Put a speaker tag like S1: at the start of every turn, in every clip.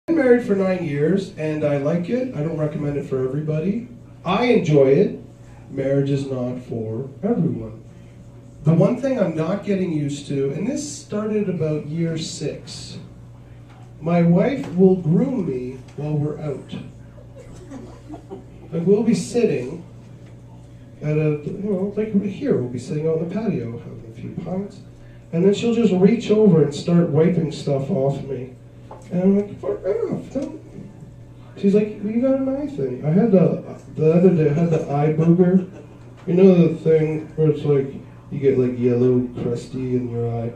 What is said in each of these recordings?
S1: I've been married for 9 years, and I like it. I don't recommend it for everybody. I enjoy it. Marriage is not for everyone. The one thing I'm not getting used to, and this started about year 6, my wife will groom me while we're out. Like, we'll be sitting at a, like here, we'll be sitting out on the patio having a few pints, and then she'll just reach over and start wiping stuff off me. And I'm like, fuck off, don't. She's like, well, you got an eye thing. I had the other day, I had the eye booger. You know the thing where it's like, you get like yellow, crusty in your eye.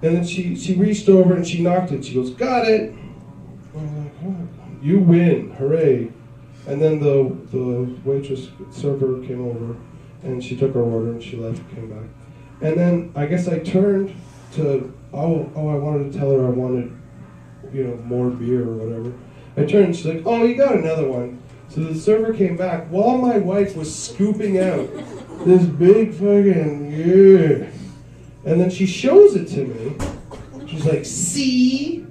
S1: And then she reached over and she knocked it. She goes, got it. I'm like, oh, you win, hooray. And then the waitress server came over and she took her order and she left and came back. And then I guess I turned to, I wanted to tell her I wanted, more beer or whatever. I turned and she's like, oh, you got another one. So the server came back while my wife was scooping out this big fucking, yeah. And then she shows it to me. She's like, see?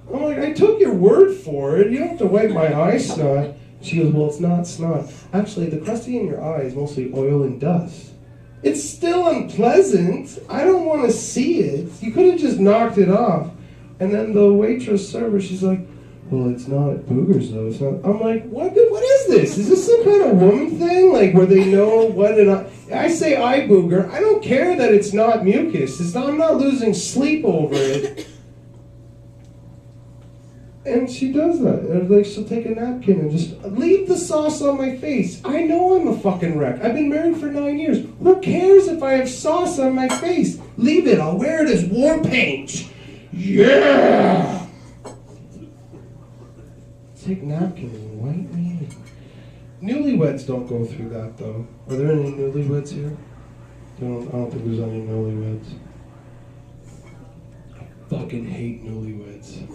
S1: I'm like, I took your word for it. You don't have to wipe my eye snot. She goes, well, it's not snot. Actually, the crusty in your eye is mostly oil and dust. It's still unpleasant. I don't want to see it. You could have just knocked it off. And then the waitress server, she's like, well, it's not boogers, though. It's not. I'm like, what is this? Is this some kind of woman thing? Like, where they know what I say eye booger. I don't care that it's not mucus. I'm not losing sleep over it. And she does that. Like, she'll take a napkin and just leave the sauce on my face. I know I'm a fucking wreck. I've been married for 9 years. Who cares if I have sauce on my face? Leave it. I'll wear it as war paint. Yeah! Take napkins and wipe me. Newlyweds don't go through that, though. Are there any newlyweds here? I don't think there's any newlyweds. I fucking hate newlyweds.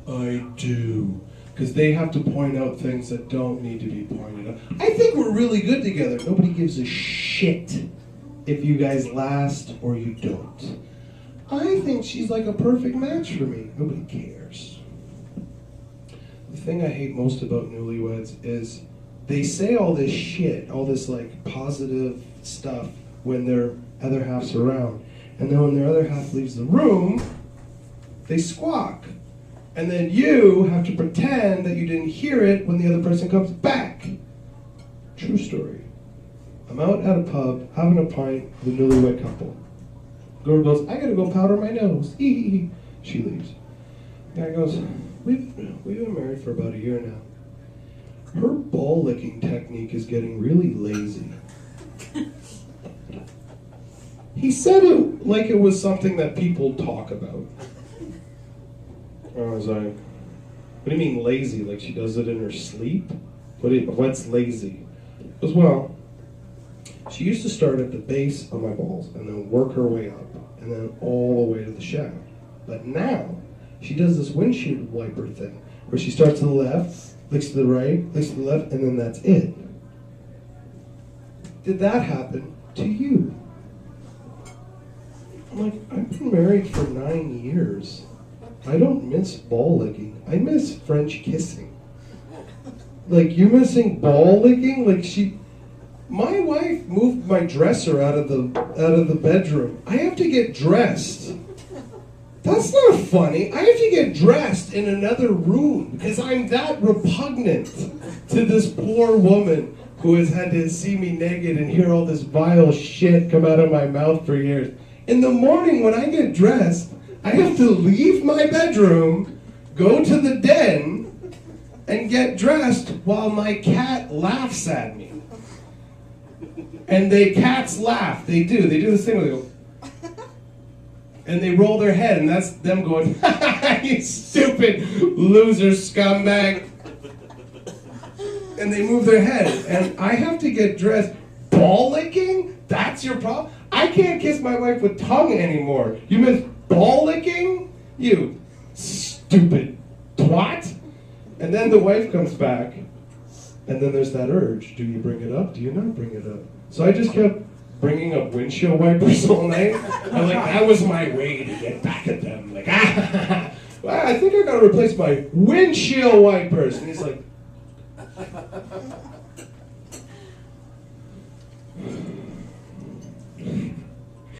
S1: I do. Because they have to point out things that don't need to be pointed out. I think we're really good together. Nobody gives a shit if you guys last or you don't. I think she's like a perfect match for me. Nobody cares. The thing I hate most about newlyweds is they say all this shit, all this like positive stuff when their other half's around. And then when their other half leaves the room, they squawk. And then you have to pretend that you didn't hear it when the other person comes back. True story. I'm out at a pub, having a pint with a newlywed couple. Girl goes, I gotta go powder my nose. She leaves. Guy goes, we've been married for about a year now. Her ball licking technique is getting really lazy. He said it like it was something that people talk about. I was like, what do you mean lazy? Like she does it in her sleep? What's lazy? As well, she used to start at the base of my balls and then work her way up and then all the way to the shaft. But now, she does this windshield wiper thing where she starts to the left, licks to the right, licks to the left, and then that's it. Did that happen to you? I'm like, I've been married for 9 years. I don't miss ball licking. I miss French kissing. Like, you missing ball licking? Like, my wife moved my dresser out of the bedroom. I have to get dressed. That's not funny. I have to get dressed in another room because I'm that repugnant to this poor woman who has had to see me naked and hear all this vile shit come out of my mouth for years. In the morning when I get dressed, I have to leave my bedroom, go to the den, and get dressed while my cat laughs at me. And cats laugh. They do this thing where they go, and they roll their head, and that's them going, you stupid loser scumbag. And they move their head, and I have to get dressed. Ball licking? That's your problem? I can't kiss my wife with tongue anymore. You miss ball licking? You stupid twat. And then the wife comes back, and then there's that urge. Do you bring it up? Do you not bring it up? So I just kept bringing up windshield wipers all night. And like that was my way to get back at them. Like, well, I think I gotta replace my windshield wipers. And he's like,